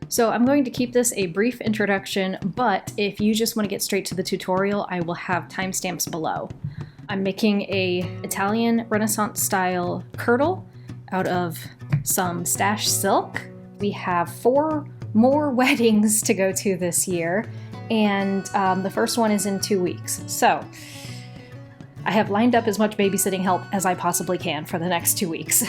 So I'm going to keep this a brief introduction, but if you just want to get straight to the tutorial, I will have timestamps below. I'm making a Italian Renaissance style kirtle out of some stash silk. We have 4 more weddings to go to this year, and the first one is in 2 weeks. So I have lined up as much babysitting help as I possibly can for the next 2 weeks.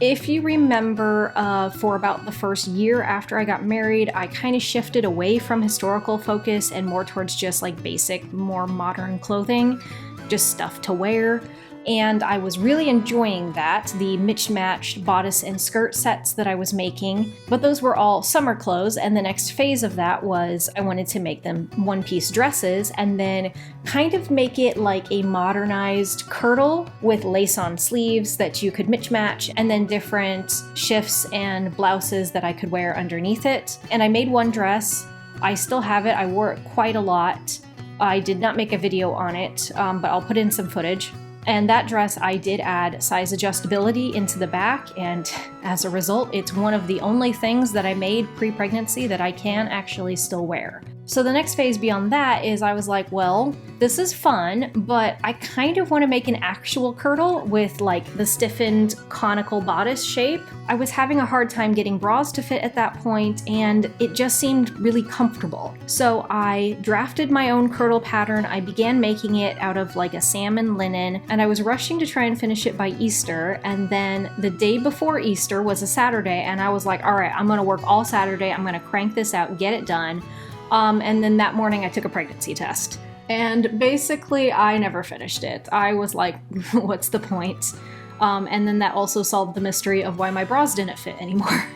If you remember, for about the first year after I got married, I kind of shifted away from historical focus and more towards just like basic, more modern clothing, just stuff to wear. And I was really enjoying that, the mismatched bodice and skirt sets that I was making, but those were all summer clothes, and the next phase of that was I wanted to make them one-piece dresses and then kind of make it like a modernized kirtle with lace-on sleeves that you could mismatch, and then different shifts and blouses that I could wear underneath it. And I made one dress. I still have it. I wore it quite a lot. I did not make a video on it, but I'll put in some footage. And that dress, I did add size adjustability into the back, and as a result, it's one of the only things that I made pre-pregnancy that I can actually still wear. So the next phase beyond that is I was like, well, this is fun, but I kind of want to make an actual kirtle with like the stiffened conical bodice shape. I was having a hard time getting bras to fit at that point, and it just seemed really comfortable. So I drafted my own kirtle pattern. I began making it out of like a salmon linen, and I was rushing to try and finish it by Easter. And then the day before Easter was a Saturday, and I was like, all right, I'm going to work all Saturday. I'm going to crank this out and get it done. And then that morning I took a pregnancy test. And basically I never finished it. I was like, what's the point? And then that also solved the mystery of why my bras didn't fit anymore.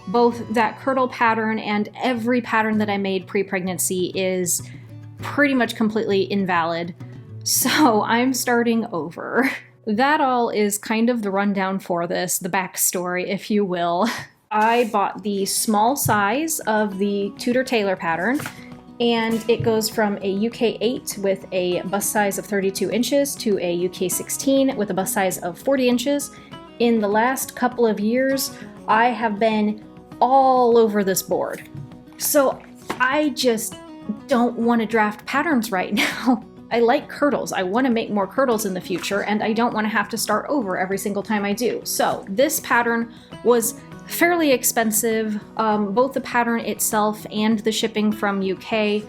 Both that kirtle pattern and every pattern that I made pre-pregnancy is pretty much completely invalid. So I'm starting over. That all is kind of the rundown for this, the backstory, if you will. I bought the small size of the Tudor Tailor pattern, and it goes from a UK 8 with a bust size of 32 inches to a UK 16 with a bust size of 40 inches. In the last couple of years, I have been all over this board. So I just don't want to draft patterns right now. I like kirtles. I want to make more kirtles in the future, and I don't want to have to start over every single time I do. So this pattern was fairly expensive, both the pattern itself and the shipping from UK,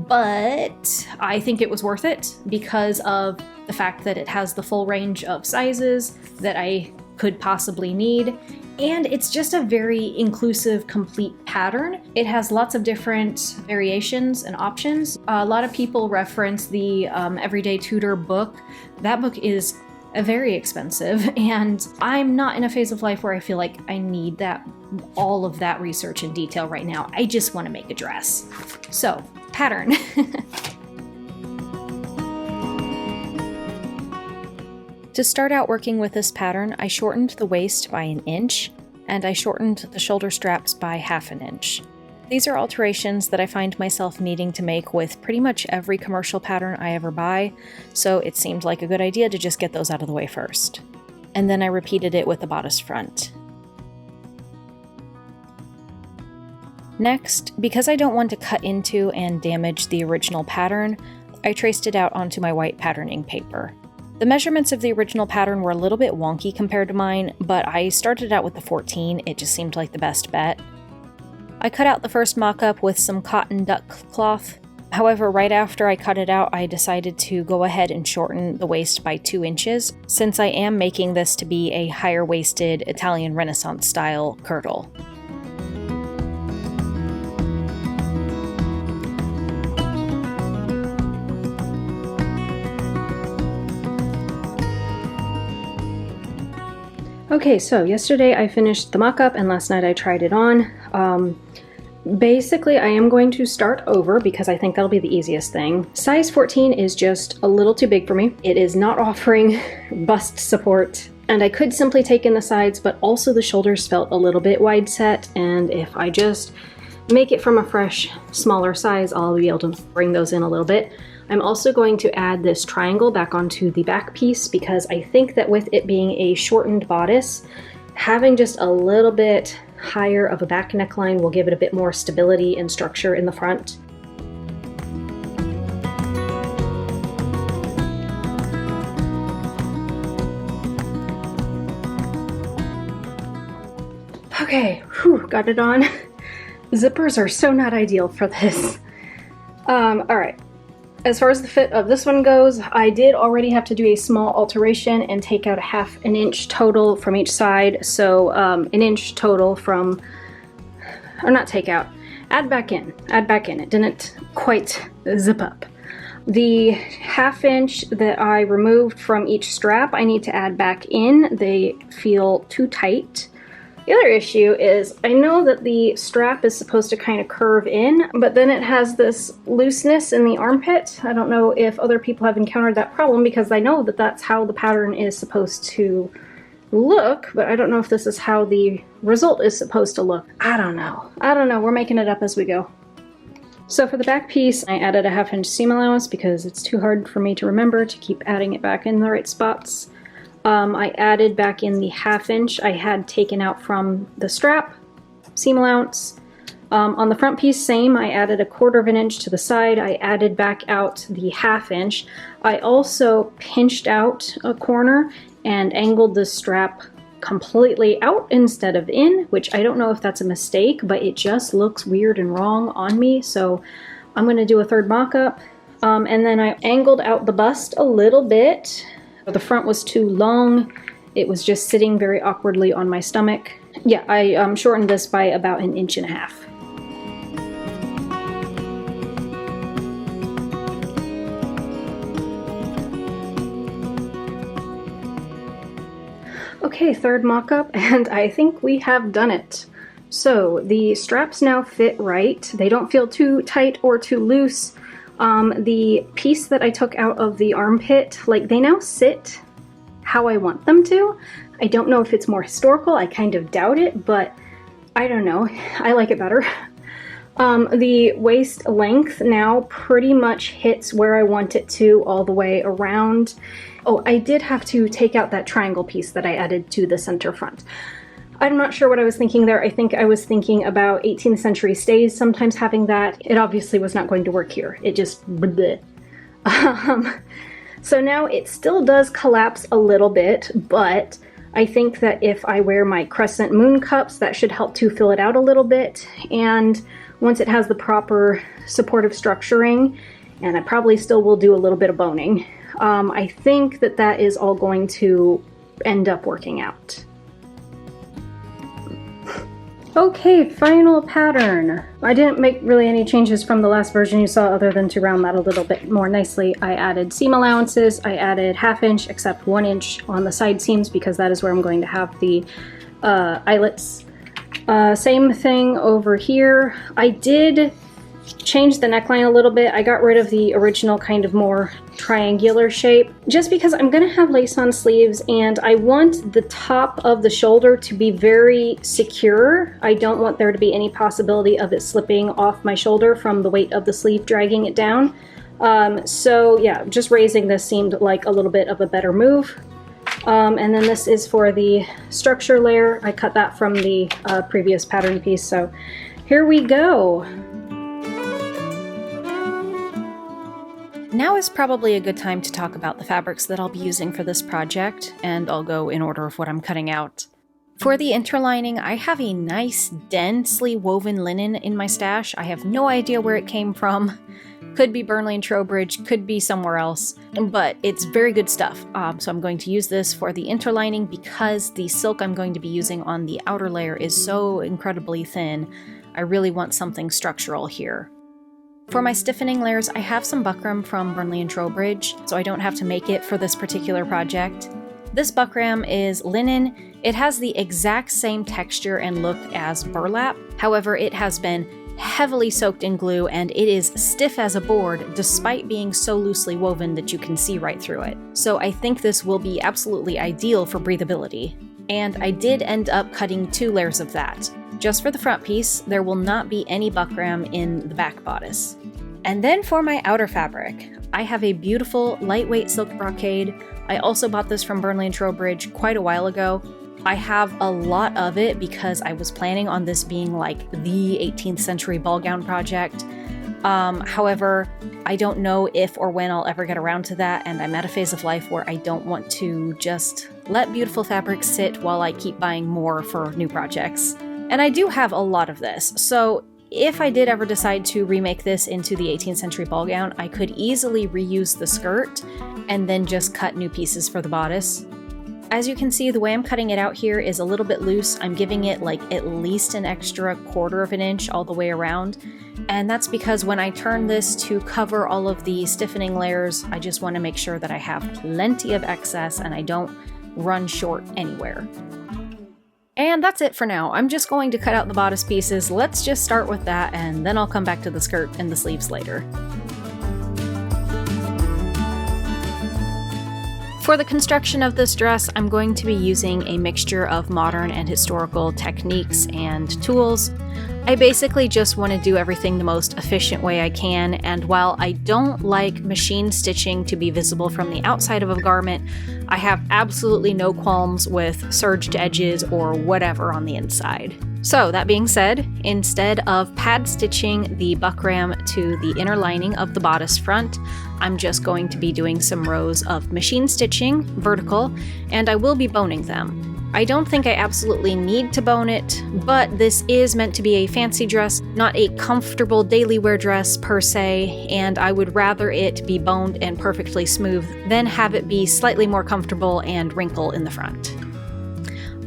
but I think it was worth it because of the fact that it has the full range of sizes that I could possibly need, and it's just a very inclusive, complete pattern. It has lots of different variations and options. A lot of people reference the Everyday Tudor book. That book is very expensive, and I'm not in a phase of life where I feel like I need all of that research and detail right now. I just want to make a dress. So, pattern. To start out working with this pattern, I shortened the waist by 1 inch, and I shortened the shoulder straps by 1/2 inch. These are alterations that I find myself needing to make with pretty much every commercial pattern I ever buy, so it seemed like a good idea to just get those out of the way first. And then I repeated it with the bodice front. Next, because I don't want to cut into and damage the original pattern, I traced it out onto my white patterning paper. The measurements of the original pattern were a little bit wonky compared to mine, but I started out with the 14, it just seemed like the best bet. I cut out the first mock-up with some cotton duck cloth. However, right after I cut it out, I decided to go ahead and shorten the waist by 2 inches, since I am making this to be a higher-waisted Italian Renaissance style kirtle. Okay, so yesterday I finished the mock-up and last night I tried it on. Basically, I am going to start over because I think that'll be the easiest thing. Size 14 is just a little too big for me. It is not offering bust support, and I could simply take in the sides, but also the shoulders felt a little bit wide set, and if I just make it from a fresh, smaller size, I'll be able to bring those in a little bit. I'm also going to add this triangle back onto the back piece because I think that with it being a shortened bodice, having just a little bit higher of a back neckline will give it a bit more stability and structure in the front. Okay, whew, got it on. Zippers are so not ideal for this. Alright, as far as the fit of this one goes, I did already have to do a small alteration and take out a ½ inch total from each side. So an inch total from, or not take out, add back in. It didn't quite zip up. The ½ inch that I removed from each strap, I need to add back in. They feel too tight. The other issue is I know that the strap is supposed to kind of curve in, but then it has this looseness in the armpit. I don't know if other people have encountered that problem because I know that that's how the pattern is supposed to look, but I don't know if this is how the result is supposed to look. I don't know. We're making it up as we go. So for the back piece, I added a ½ inch seam allowance because it's too hard for me to remember to keep adding it back in the right spots. I added back in the ½ inch I had taken out from the strap, seam allowance. On the front piece, same, I added a ¼ inch to the side. I added back out the ½ inch. I also pinched out a corner and angled the strap completely out instead of in, which I don't know if that's a mistake, but it just looks weird and wrong on me, so I'm going to do a third mock-up. And then I angled out the bust a little bit. The front was too long. It was just sitting very awkwardly on my stomach. Yeah, I shortened this by about 1.5 inches. Okay, third mock-up, and I think we have done it. So the straps now fit right. They don't feel too tight or too loose. The piece that I took out of the armpit, like, they now sit how I want them to. I don't know if it's more historical, I kind of doubt it, but I don't know, I like it better. The waist length now pretty much hits where I want it to all the way around. Oh, I did have to take out that triangle piece that I added to the center front. I'm not sure what I was thinking there. I think I was thinking about 18th century stays sometimes having that. It obviously was not going to work here. It just bleh. So now it still does collapse a little bit, but I think that if I wear my crescent moon cups, that should help to fill it out a little bit. And once it has the proper supportive structuring, and I probably still will do a little bit of boning, I think that that is all going to end up working out. Okay, final pattern. I didn't make really any changes from the last version you saw other than to round that a little bit more nicely. I added seam allowances, I added ½ inch except 1 inch on the side seams because that is where I'm going to have the eyelets. Same thing over here. I did change the neckline a little bit. I got rid of the original kind of more triangular shape just because I'm gonna have lace on sleeves and I want the top of the shoulder to be very secure. I don't want there to be any possibility of it slipping off my shoulder from the weight of the sleeve dragging it down. So yeah, just raising this seemed like a little bit of a better move. And then this is for the structure layer. I cut that from the previous pattern piece, so here we go. Now is probably a good time to talk about the fabrics that I'll be using for this project, and I'll go in order of what I'm cutting out. For the interlining, I have a nice, densely woven linen in my stash. I have no idea where it came from. Could be Burnley and Trowbridge, could be somewhere else, but it's very good stuff. So I'm going to use this for the interlining because the silk I'm going to be using on the outer layer is so incredibly thin. I really want something structural here. For my stiffening layers, I have some buckram from Burnley and Trowbridge, so I don't have to make it for this particular project. This buckram is linen. It has the exact same texture and look as burlap. However, it has been heavily soaked in glue and it is stiff as a board despite being so loosely woven that you can see right through it. So I think this will be absolutely ideal for breathability. And I did end up cutting 2 layers of that. just for the front piece. There will not be any buckram in the back bodice. And then for my outer fabric, I have a beautiful lightweight silk brocade. I also bought this from Burnley and Trowbridge quite a while ago. I have a lot of it because I was planning on this being like the 18th century ball gown project. However, I don't know if or when I'll ever get around to that, and I'm at a phase of life where I don't want to just let beautiful fabrics sit while I keep buying more for new projects. And I do have a lot of this, so if I did ever decide to remake this into the 18th century ball gown, I could easily reuse the skirt and then just cut new pieces for the bodice. As you can see, the way I'm cutting it out here is a little bit loose. I'm giving it like at least an extra 1/4 of an inch all the way around. And that's because when I turn this to cover all of the stiffening layers, I just want to make sure that I have plenty of excess and I don't run short anywhere. And that's it for now. I'm just going to cut out the bodice pieces. Let's just start with that, and then I'll come back to the skirt and the sleeves later. For the construction of this dress, I'm going to be using a mixture of modern and historical techniques and tools. I basically just want to do everything the most efficient way I can, and while I don't like machine stitching to be visible from the outside of a garment, I have absolutely no qualms with serged edges or whatever on the inside. So that being said, instead of pad stitching the buckram to the inner lining of the bodice front, I'm just going to be doing some rows of machine stitching, vertical, and I will be boning them. I don't think I absolutely need to bone it, but this is meant to be a fancy dress, not a comfortable daily wear dress per se, and I would rather it be boned and perfectly smooth than have it be slightly more comfortable and wrinkle in the front.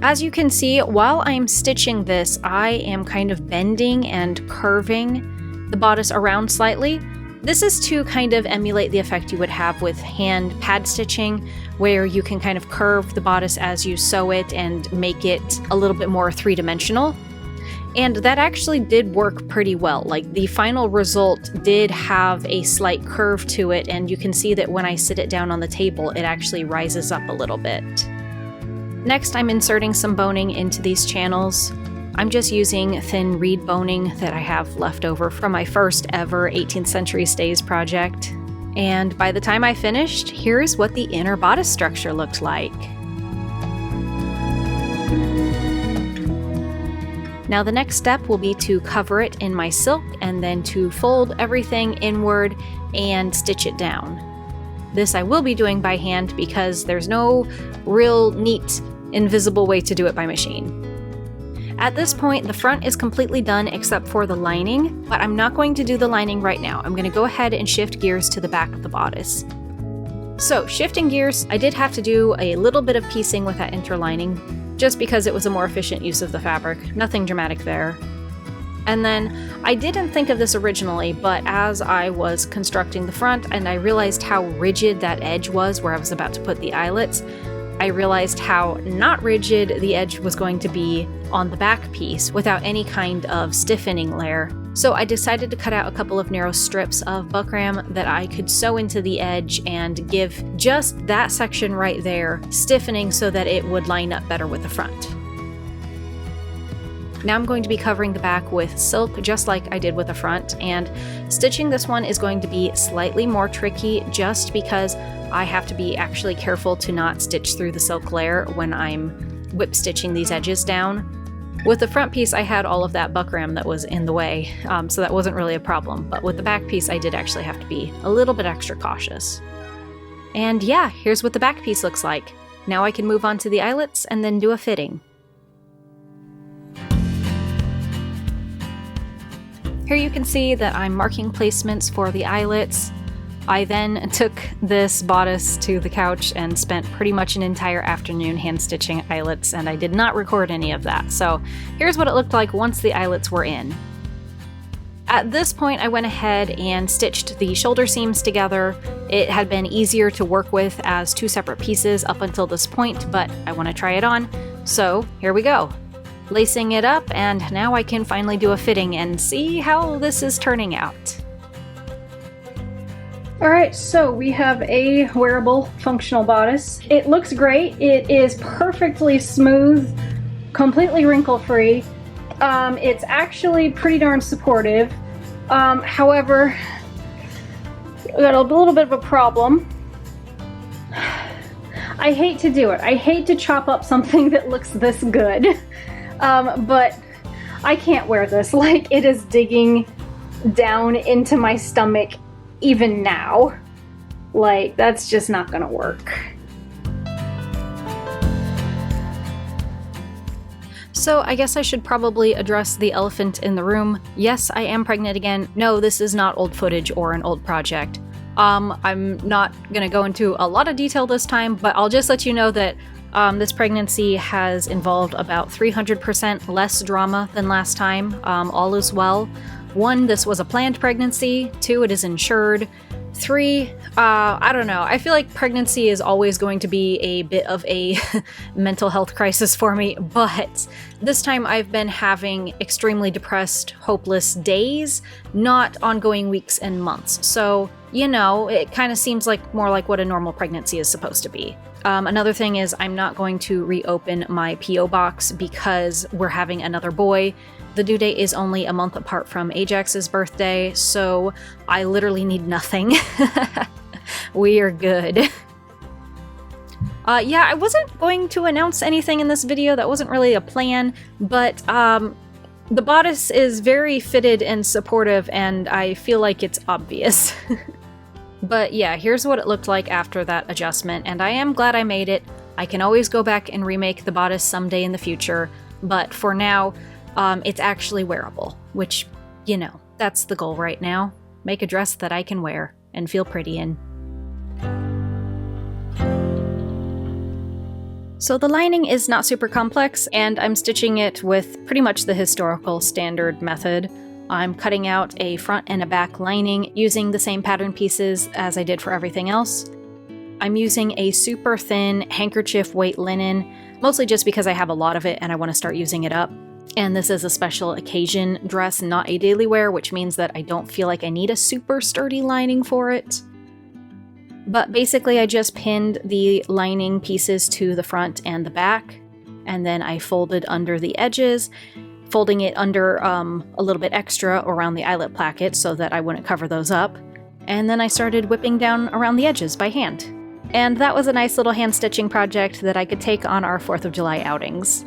As you can see, while I'm stitching this, I am kind of bending and curving the bodice around slightly. This is to kind of emulate the effect you would have with hand pad stitching, where you can kind of curve the bodice as you sew it and make it a little bit more three-dimensional. And that actually did work pretty well. Like, the final result did have a slight curve to it, and you can see that when I sit it down on the table, it actually rises up a little bit. Next, I'm inserting some boning into these channels. I'm just using thin reed boning that I have left over from my first ever 18th century stays project. And by the time I finished, here's what the inner bodice structure looked like. Now the next step will be to cover it in my silk and then to fold everything inward and stitch it down. This I will be doing by hand because there's no real neat, invisible way to do it by machine. At this point, the front is completely done except for the lining, but I'm not going to do the lining right now. I'm going to go ahead and shift gears to the back of the bodice. So, shifting gears, I did have to do a little bit of piecing with that interlining, just because it was a more efficient use of the fabric. Nothing dramatic there. And then, I didn't think of this originally, but as I was constructing the front and I realized how rigid that edge was where I was about to put the eyelets, I realized how not rigid the edge was going to be on the back piece without any kind of stiffening layer. So I decided to cut out a couple of narrow strips of buckram that I could sew into the edge and give just that section right there stiffening so that it would line up better with the front. Now I'm going to be covering the back with silk just like I did with the front, and stitching this one is going to be slightly more tricky just because I have to be actually careful to not stitch through the silk layer when I'm whip stitching these edges down. With the front piece, I had all of that buckram that was in the way, so that wasn't really a problem, but with the back piece, I did actually have to be a little bit extra cautious. And yeah, here's what the back piece looks like. Now I can move on to the eyelets and then do a fitting. Here you can see that I'm marking placements for the eyelets. I then took this bodice to the couch and spent pretty much an entire afternoon hand stitching eyelets, and I did not record any of that. So here's what it looked like once the eyelets were in. At this point, I went ahead and stitched the shoulder seams together. It had been easier to work with as two separate pieces up until this point, but I want to try it on. So here we go. Lacing it up, and now I can finally do a fitting and see how this is turning out. Alright, so we have a wearable functional bodice. It looks great. It is perfectly smooth, completely wrinkle-free. It's actually pretty darn supportive. However, I got a little bit of a problem. I hate to do it. I hate to chop up something that looks this good. But I can't wear this. Like, it is digging down into my stomach even now. Like, that's just not gonna work. So I guess I should probably address the elephant in the room. Yes, I am pregnant again. No, this is not old footage or an old project. I'm not gonna go into a lot of detail this time, but I'll just let you know that this pregnancy has involved about 300% less drama than last time. All is well. 1, this was a planned pregnancy. 2, it is insured. 3, I don't know. I feel like pregnancy is always going to be a bit of a mental health crisis for me, but this time I've been having extremely depressed, hopeless days, not ongoing weeks and months. So, you know, it kind of seems like more like what a normal pregnancy is supposed to be. Another thing is I'm not going to reopen my P.O. box because we're having another boy. The due date is only a month apart from Ajax's birthday, so I literally need nothing. We are good. Yeah, I wasn't going to announce anything in this video. That wasn't really a plan, but the bodice is very fitted and supportive, and I feel like it's obvious. But yeah, here's what it looked like after that adjustment, and I am glad I made it. I can always go back and remake the bodice someday in the future, but for now, it's actually wearable, which, you know, that's the goal right now. Make a dress that I can wear and feel pretty in. So the lining is not super complex, and I'm stitching it with pretty much the historical standard method. I'm cutting out a front and a back lining using the same pattern pieces as I did for everything else. I'm using a super thin handkerchief weight linen, mostly just because I have a lot of it and I want to start using it up. And this is a special occasion dress, not a daily wear, which means that I don't feel like I need a super sturdy lining for it. But basically I just pinned the lining pieces to the front and the back, and then I folded under the edges, folding it under a little bit extra around the eyelet placket so that I wouldn't cover those up. And then I started whipping down around the edges by hand. And that was a nice little hand stitching project that I could take on our 4th of July outings.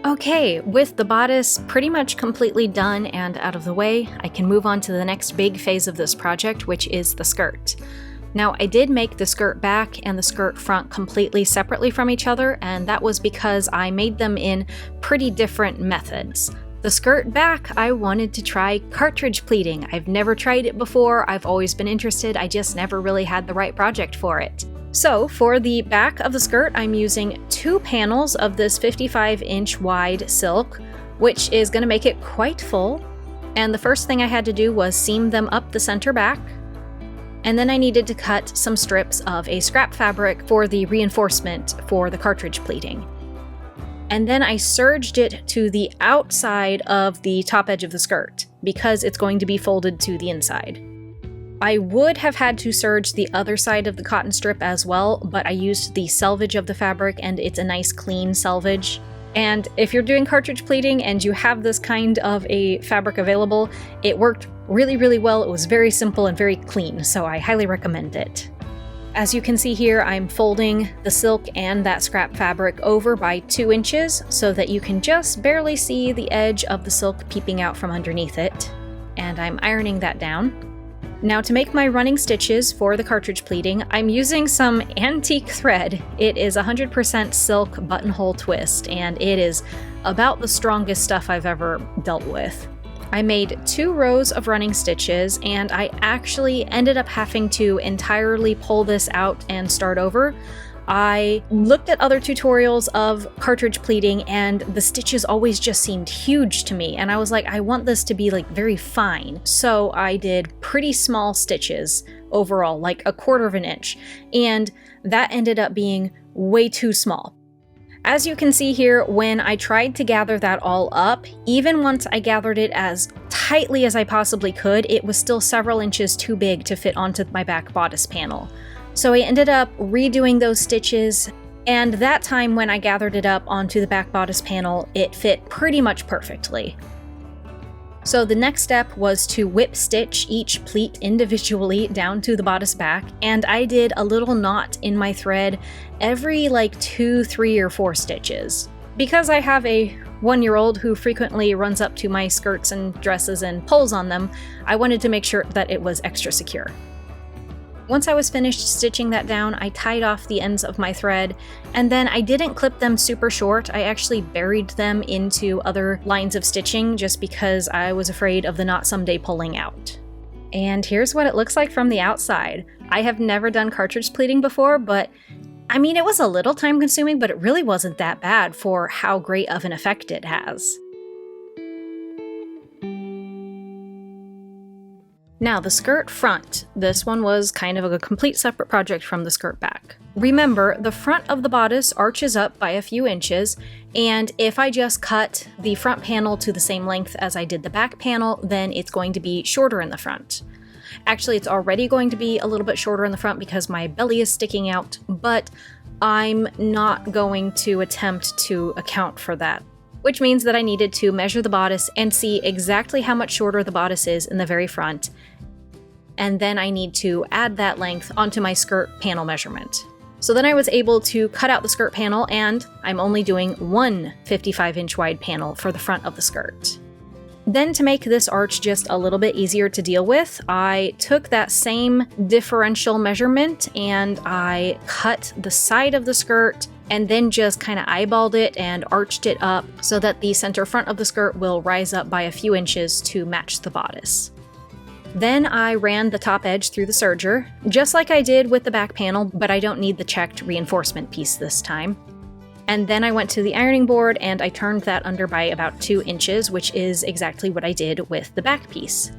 Okay, with the bodice pretty much completely done and out of the way, I can move on to the next big phase of this project, which is the skirt. Now, I did make the skirt back and the skirt front completely separately from each other, and that was because I made them in pretty different methods. The skirt back, I wanted to try cartridge pleating. I've never tried it before, I've always been interested, I just never really had the right project for it. So for the back of the skirt, I'm using 2 panels of this 55-inch wide silk, which is going to make it quite full. And the first thing I had to do was seam them up the center back. And then I needed to cut some strips of a scrap fabric for the reinforcement for the cartridge pleating. And then I serged it to the outside of the top edge of the skirt, because it's going to be folded to the inside. I would have had to serge the other side of the cotton strip as well, but I used the selvage of the fabric, and it's a nice clean selvage. And if you're doing cartridge pleating and you have this kind of a fabric available, it worked really, really well. It was very simple and very clean, so I highly recommend it. As you can see here, I'm folding the silk and that scrap fabric over by 2 inches so that you can just barely see the edge of the silk peeping out from underneath it. And I'm ironing that down. Now, to make my running stitches for the cartridge pleating, I'm using some antique thread. It is 100% silk buttonhole twist, and it is about the strongest stuff I've ever dealt with. I made 2 rows of running stitches, and I actually ended up having to entirely pull this out and start over. I looked at other tutorials of cartridge pleating and the stitches always just seemed huge to me, and I was like, I want this to be like very fine. So I did pretty small stitches overall, like 1/4 of an inch, and that ended up being way too small. As you can see here, when I tried to gather that all up, even once I gathered it as tightly as I possibly could, it was still several inches too big to fit onto my back bodice panel. So I ended up redoing those stitches, and that time when I gathered it up onto the back bodice panel, it fit pretty much perfectly. So the next step was to whip stitch each pleat individually down to the bodice back, and I did a little knot in my thread every like 2, 3, or 4 stitches. Because I have a 1-year-old who frequently runs up to my skirts and dresses and pulls on them, I wanted to make sure that it was extra secure. Once I was finished stitching that down, I tied off the ends of my thread, and then I didn't clip them super short. I actually buried them into other lines of stitching just because I was afraid of the knot someday pulling out. And here's what it looks like from the outside. I have never done cartridge pleating before, but I mean, it was a little time consuming, but it really wasn't that bad for how great of an effect it has. Now, the skirt front. This one was kind of a complete separate project from the skirt back. Remember, the front of the bodice arches up by a few inches, and if I just cut the front panel to the same length as I did the back panel, then it's going to be shorter in the front. Actually, it's already going to be a little bit shorter in the front because my belly is sticking out, but I'm not going to attempt to account for that, which means that I needed to measure the bodice and see exactly how much shorter the bodice is in the very front, and then I need to add that length onto my skirt panel measurement. So then I was able to cut out the skirt panel, and I'm only doing one 55-inch wide panel for the front of the skirt. Then, to make this arch just a little bit easier to deal with, I took that same differential measurement and I cut the side of the skirt and then just kind of eyeballed it and arched it up so that the center front of the skirt will rise up by a few inches to match the bodice. Then I ran the top edge through the serger, just like I did with the back panel, but I don't need the checked reinforcement piece this time. And then I went to the ironing board and I turned that under by about 2 inches, which is exactly what I did with the back piece.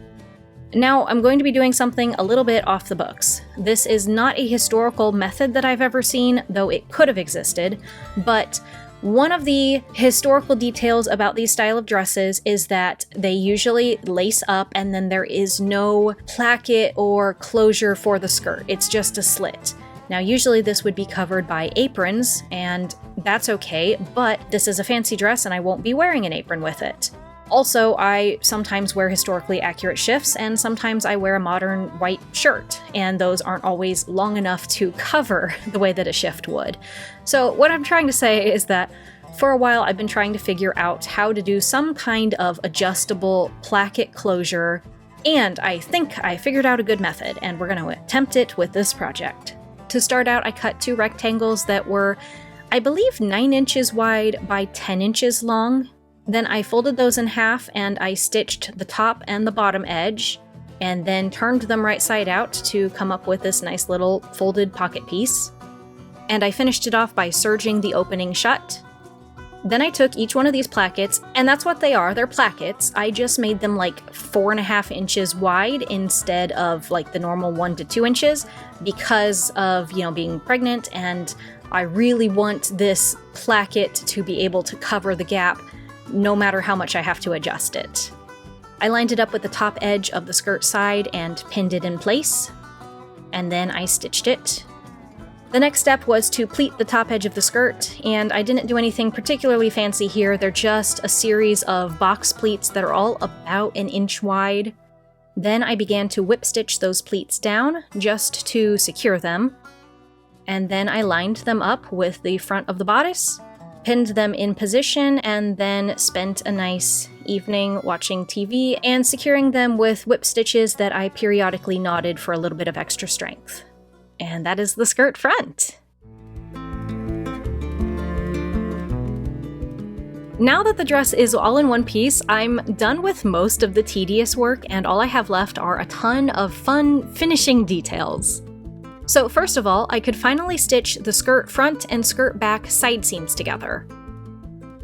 Now I'm going to be doing something a little bit off the books. This is not a historical method that I've ever seen, though it could have existed, but one of the historical details about these style of dresses is that they usually lace up and then there is no placket or closure for the skirt. It's just a slit. Now usually this would be covered by aprons, and that's okay, but this is a fancy dress and I won't be wearing an apron with it. Also, I sometimes wear historically accurate shifts, and sometimes I wear a modern white shirt, and those aren't always long enough to cover the way that a shift would. So what I'm trying to say is that for a while I've been trying to figure out how to do some kind of adjustable placket closure, and I think I figured out a good method, and we're going to attempt it with this project. To start out, I cut 2 rectangles that were, I believe, 9 inches wide by 10 inches long. Then I folded those in half and I stitched the top and the bottom edge, and then turned them right side out to come up with this nice little folded pocket piece. And I finished it off by serging the opening shut. Then I took each one of these plackets, and that's what they are, they're plackets. I just made them like 4.5 inches wide instead of like the normal 1 to 2 inches because of, being pregnant, and I really want this placket to be able to cover the gap no matter how much I have to adjust it. I lined it up with the top edge of the skirt side and pinned it in place, and then I stitched it. The next step was to pleat the top edge of the skirt, and I didn't do anything particularly fancy here. They're just a series of box pleats that are all about 1 inch wide. Then I began to whip stitch those pleats down just to secure them, and then I lined them up with the front of the bodice, pinned them in position, and then spent a nice evening watching TV and securing them with whip stitches that I periodically knotted for a little bit of extra strength. And that is the skirt front. Now that the dress is all in one piece, I'm done with most of the tedious work, and all I have left are a ton of fun finishing details. So first of all, I could finally stitch the skirt front and skirt back side seams together.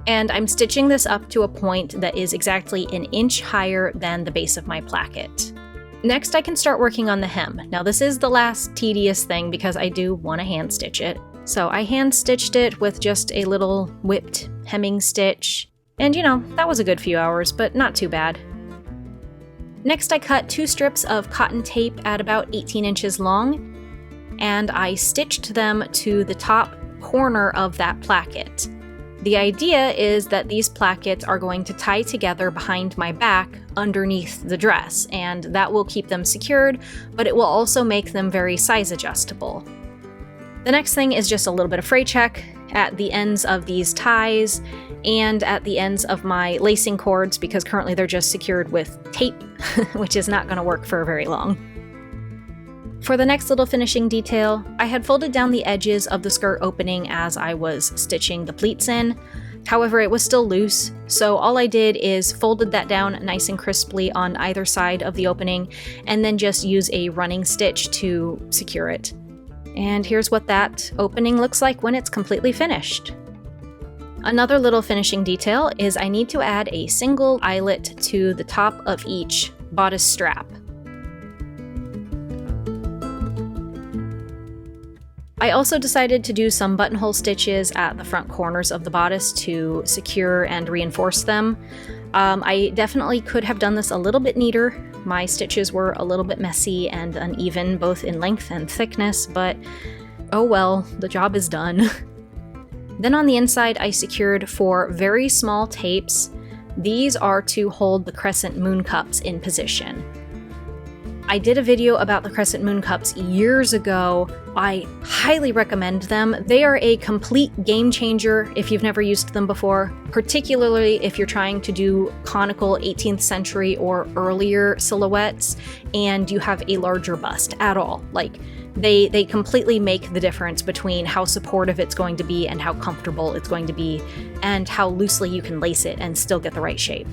And I'm stitching this up to a point that is exactly an inch higher than the base of my placket. Next, I can start working on the hem. Now this is the last tedious thing because I do want to hand stitch it. So I hand stitched it with just a little whipped hemming stitch. And you know, that was a good few hours, but not too bad. Next, I cut 2 strips of cotton tape at about 18 inches long, and I stitched them to the top corner of that placket. The idea is that these plackets are going to tie together behind my back underneath the dress, and that will keep them secured, but it will also make them very size adjustable. The next thing is just a little bit of fray check at the ends of these ties and at the ends of my lacing cords because currently they're just secured with tape, which is not going to work for very long. For the next little finishing detail, I had folded down the edges of the skirt opening as I was stitching the pleats in. However, it was still loose, so all I did is folded that down nice and crisply on either side of the opening and then just use a running stitch to secure it. And here's what that opening looks like when it's completely finished. Another little finishing detail is I need to add a single eyelet to the top of each bodice strap. I also decided to do some buttonhole stitches at the front corners of the bodice to secure and reinforce them. I definitely could have done this a little bit neater. My stitches were a little bit messy and uneven, both in length and thickness, but oh well, the job is done. Then on the inside, I secured 4 very small tapes. These are to hold the crescent moon cups in position. I did a video about the crescent moon cups years ago. I highly recommend them. They are a complete game changer if you've never used them before, particularly if you're trying to do conical 18th century or earlier silhouettes and you have a larger bust at all. Like, they completely make the difference between how supportive it's going to be and how comfortable it's going to be and how loosely you can lace it and still get the right shape.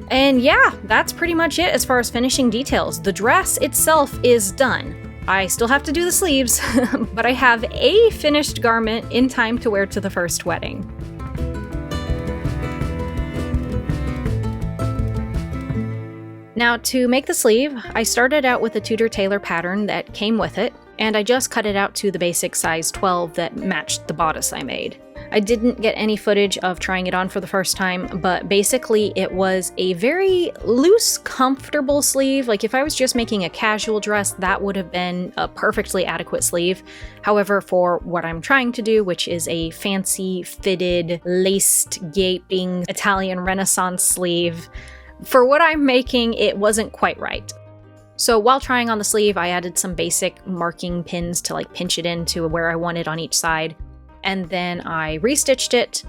And yeah, that's pretty much it as far as finishing details. The dress itself is done. I still have to do the sleeves, but I have a finished garment in time to wear to the first wedding. Now, to make the sleeve, I started out with a Tudor Tailor pattern that came with it, and I just cut it out to the basic size 12 that matched the bodice I made. I didn't get any footage of trying it on for the first time, but basically it was a very loose, comfortable sleeve. Like if I was just making a casual dress, that would have been a perfectly adequate sleeve. However, for what I'm trying to do, which is a fancy, fitted, laced, gaping Italian Renaissance sleeve, for what I'm making, it wasn't quite right. So while trying on the sleeve, I added some basic marking pins to like pinch it into where I wanted on each side. And then I restitched it,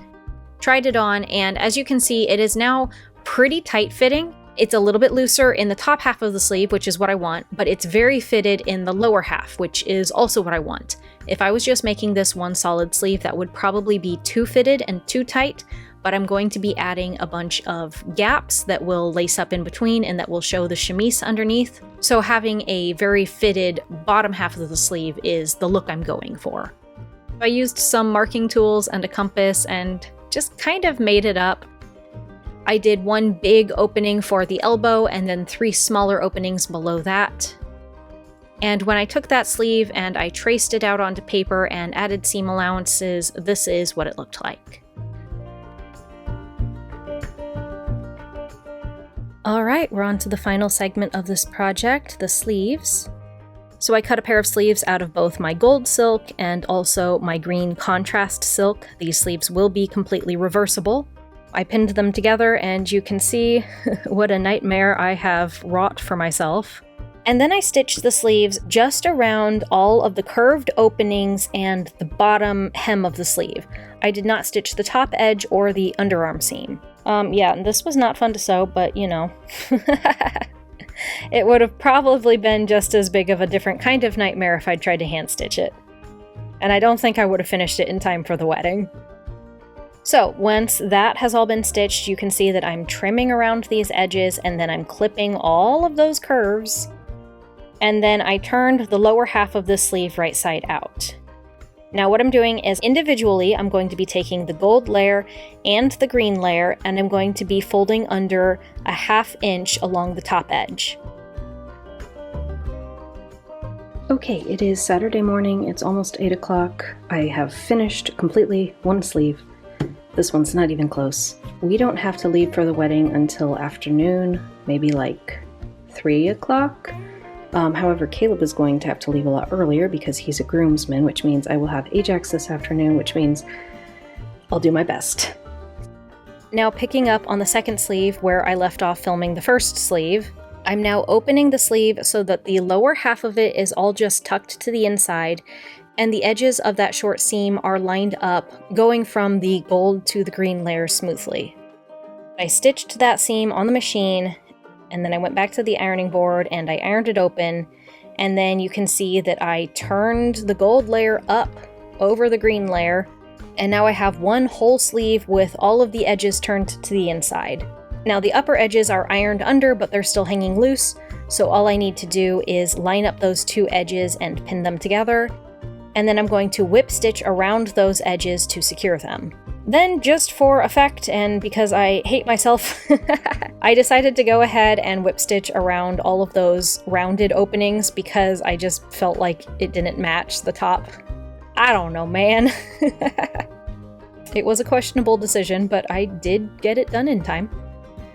tried it on, and as you can see, it is now pretty tight fitting. It's a little bit looser in the top half of the sleeve, which is what I want, but it's very fitted in the lower half, which is also what I want. If I was just making this one solid sleeve, that would probably be too fitted and too tight, but I'm going to be adding a bunch of gaps that will lace up in between and that will show the chemise underneath. So having a very fitted bottom half of the sleeve is the look I'm going for. I used some marking tools and a compass and just kind of made it up. I did one big opening for the elbow and then 3 smaller openings below that. And when I took that sleeve and I traced it out onto paper and added seam allowances, this is what it looked like. Alright, we're on to the final segment of this project, the sleeves. So I cut a pair of sleeves out of both my gold silk and also my green contrast silk. These sleeves will be completely reversible. I pinned them together and you can see what a nightmare I have wrought for myself. And then I stitched the sleeves just around all of the curved openings and the bottom hem of the sleeve. I did not stitch the top edge or the underarm seam. Yeah, and this was not fun to sew, but you know. It would have probably been just as big of a different kind of nightmare if I'd tried to hand stitch it. And I don't think I would have finished it in time for the wedding. So once that has all been stitched, you can see that I'm trimming around these edges and then I'm clipping all of those curves. and then I turned the lower half of the sleeve right side out. Now what I'm doing is individually, I'm going to be taking the gold layer and the green layer, and I'm going to be folding under a 1/2 inch along the top edge. Okay, it is Saturday morning, it's almost 8 o'clock. I have finished completely one sleeve. This one's not even close. We don't have to leave for the wedding until afternoon, maybe like 3 o'clock. However, Caleb is going to have to leave a lot earlier because he's a groomsman, which means I will have Ajax this afternoon, which means I'll do my best. Now picking up on the second sleeve where I left off filming the first sleeve, I'm now opening the sleeve so that the lower half of it is all just tucked to the inside, and the edges of that short seam are lined up, going from the gold to the green layer smoothly. I stitched that seam on the machine, and then I went back to the ironing board and I ironed it open, and then you can see that I turned the gold layer up over the green layer, and now I have one whole sleeve with all of the edges turned to the inside. Now the upper edges are ironed under, but they're still hanging loose, so all I need to do is line up those two edges and pin them together, and then I'm going to whip stitch around those edges to secure them. Then, just for effect, and because I hate myself, I decided to go ahead and whip stitch around all of those rounded openings because I just felt like it didn't match the top. I don't know, man. It was a questionable decision, but I did get it done in time.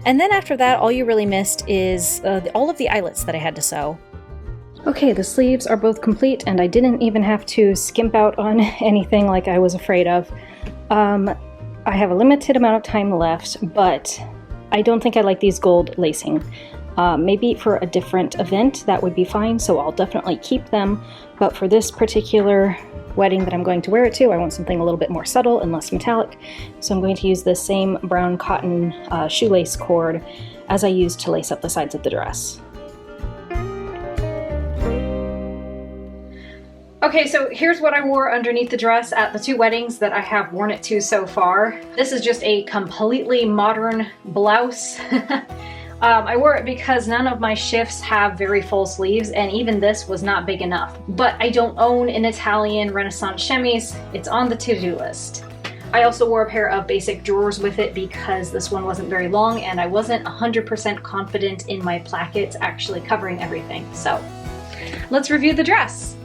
And then after that, all you really missed is all of the eyelets that I had to sew. Okay, the sleeves are both complete, and I didn't even have to skimp out on anything like I was afraid of. I have a limited amount of time left, but I don't think I like these gold lacing. Maybe for a different event that would be fine, so I'll definitely keep them, but for this particular wedding that I'm going to wear it to, I want something a little bit more subtle and less metallic, so I'm going to use the same brown cotton shoelace cord as I used to lace up the sides of the dress. Okay, so here's what I wore underneath the dress at the two weddings that I have worn it to so far. This is just a completely modern blouse. I wore it because none of my shifts have very full sleeves, and even this was not big enough. But I don't own an Italian Renaissance chemise. It's on the to-do list. I also wore a pair of basic drawers with it because this one wasn't very long and I wasn't 100% confident in my plackets actually covering everything. So let's review the dress.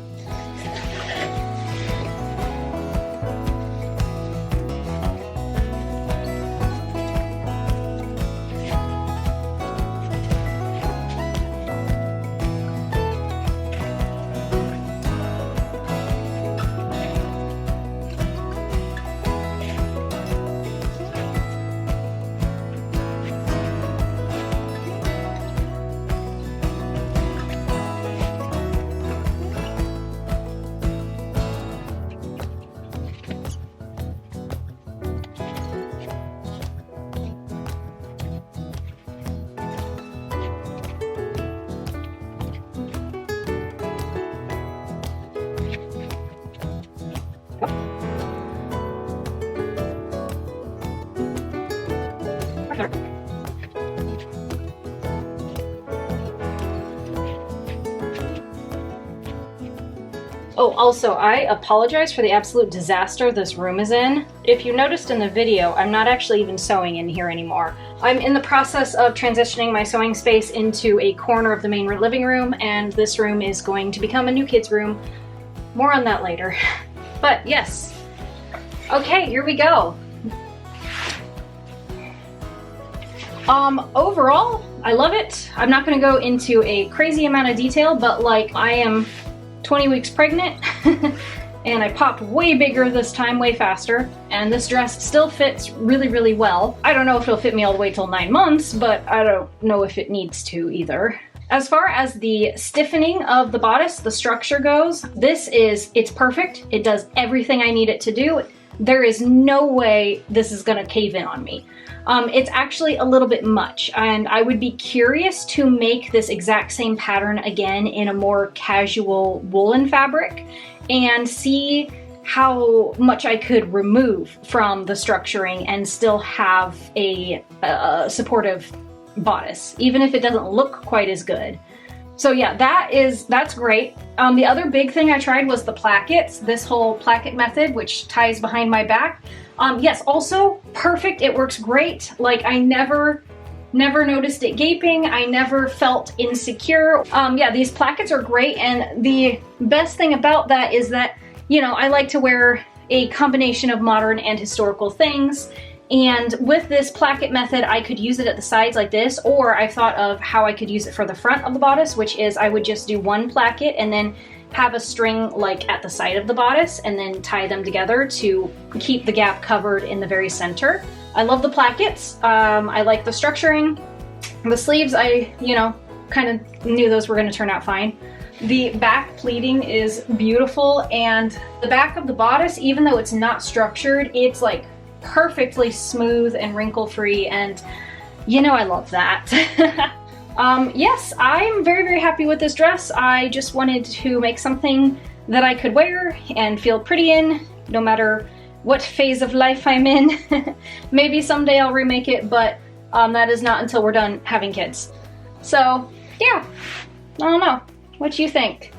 Oh, also, I apologize for the absolute disaster this room is in. If you noticed in the video, I'm not actually even sewing in here anymore. I'm in the process of transitioning my sewing space into a corner of the main living room, and this room is going to become a new kids' room. More on that later. But yes. Okay, here we go. Overall, I love it. I'm not gonna go into a crazy amount of detail, but like, I am 20 weeks pregnant and I popped way bigger this time, way faster, and this dress still fits really, really well. I don't know if it'll fit me all the way till 9 months, but I don't know if it needs to either. As far as the stiffening of the bodice, the structure goes, it's perfect. It does everything I need it to do. There is no way this is gonna cave in on me. It's actually a little bit much, and I would be curious to make this exact same pattern again in a more casual woolen fabric and see how much I could remove from the structuring and still have a supportive bodice, even if it doesn't look quite as good. So yeah, that's great. The other big thing I tried was the plackets, this whole placket method, which ties behind my back. Yes, also perfect. It works great. Like I never noticed it gaping. I never felt insecure. Yeah, these plackets are great. And the best thing about that is that, you know, I like to wear a combination of modern and historical things. And with this placket method, I could use it at the sides like this, or I thought of how I could use it for the front of the bodice, which is I would just do one placket and then have a string like at the side of the bodice and then tie them together to keep the gap covered in the very center. I love the plackets. I like the structuring. The sleeves, I, you know, kind of knew those were going to turn out fine. The back pleating is beautiful, and the back of the bodice, even though it's not structured, it's like perfectly smooth and wrinkle-free, and you know I love that. Yes, I'm very, very happy with this dress. I just wanted to make something that I could wear and feel pretty in, no matter what phase of life I'm in. Maybe someday I'll remake it, but that is not until we're done having kids. So yeah, I don't know. What do you think?